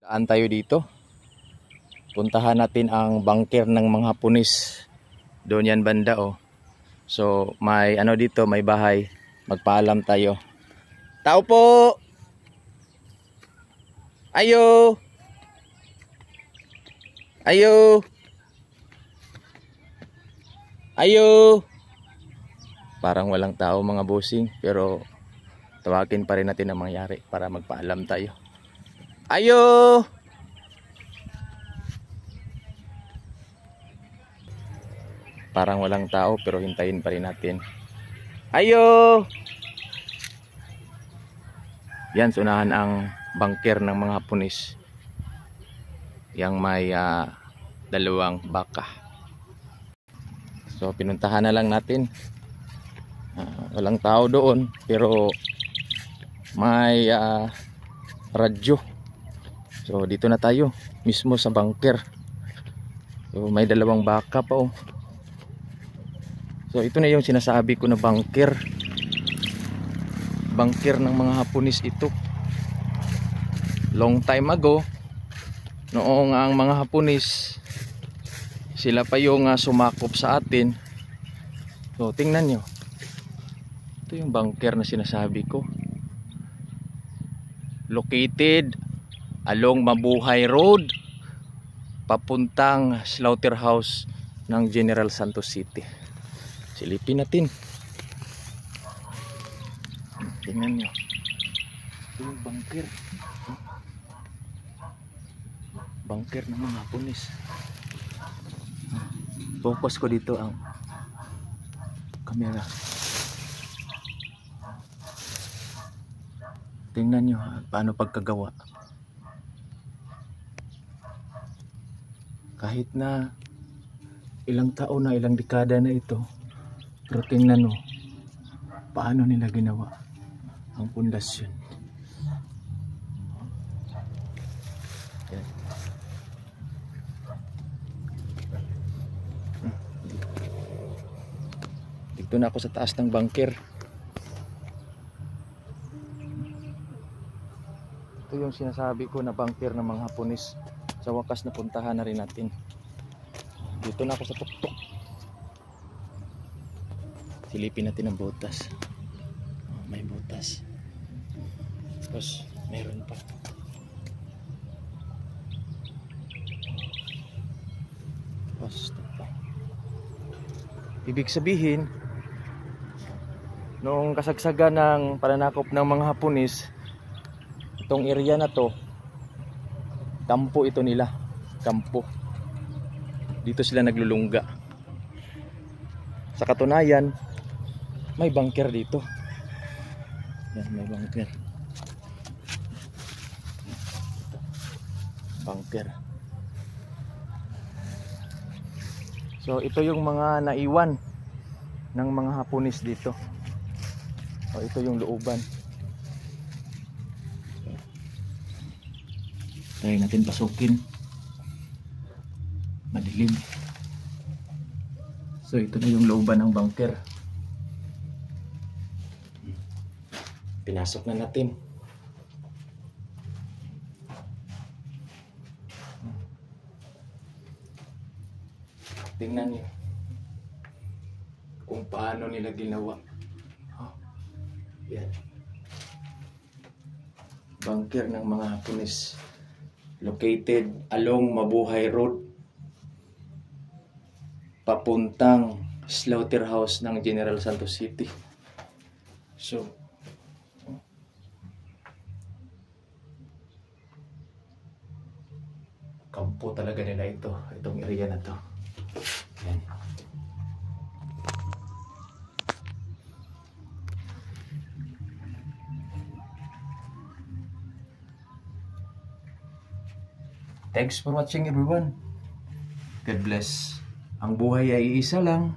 Daan tayo dito. Puntahan natin ang bangker ng mga Hapones. Doon yan banda oh. So may ano dito, may bahay. Magpaalam tayo. Tao po! Ayo! Ayo! Ayo! Parang walang tao mga bossing, pero tawagin pa rin natin ang mangyari para magpaalam tayo. Ayo! Parang walang tao pero hintayin pa rin natin. Ayo! Yan, sunahan ang bangker ng mga Hapones. Yang may dalawang baka. So pinuntahan na lang natin. Walang tao doon pero may radyo. So dito na tayo mismo sa bangker. So may dalawang baka pa oh. So ito na yung sinasabi ko na bangker. Bangker ng mga Hapones ito. Long time ago, noong ang mga Hapones sila pa yung sumakop sa atin. So tingnan nyo. Ito yung bangker na sinasabi ko. Located along Mabuhay Road, papuntang slaughterhouse ng General Santos City. Silipin natin. Tingnan nyo. Ito yung bangker. Bangker ng mga Hapones. Focus ko dito ang camera. Tingnan nyo paano pagkagawa. Kahit na ilang taon na, ilang dekada na ito, pero tingnan mo paano nila ginawa ang pundasyon. Dito na ako sa taas ng bangker. Ito yung sinasabi ko na bangker ng mga Hapones. Sa wakas na puntahan na rin natin. Dito na ako sa tuktok. Silipin natin ang butas. May butas. Tapos meron pa. Tapos pa. Ibig sabihin, noong kasagsagan ng pananakop ng mga Hapones, itong area na to, kampo ito nila. Kampo. Dito sila naglulungga. Sa katunayan, may bangker dito. Yan, may bangker. Bangker. So ito yung mga naiwan ng mga Hapones dito. O ito yung looban. Try natin pasukin. Madilim. So ito na yung looban ng bangker. Pinasok na natin. Tingnan niyo kung paano nila ginawa. Yan. Bangker ng mga Hapones. Located along Mabuhay Road, papuntang slaughterhouse ng General Santos City. So kampo talaga nila ito, itong area na to. Yan. Thanks for watching everyone. God bless. Ang buhay ay iisa lang.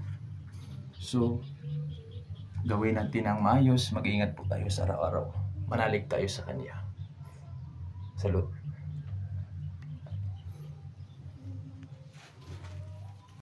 So, gawin natin ang maayos. Mag-iingat po tayo sa araw-araw. Manalig tayo sa Kanya. Salud.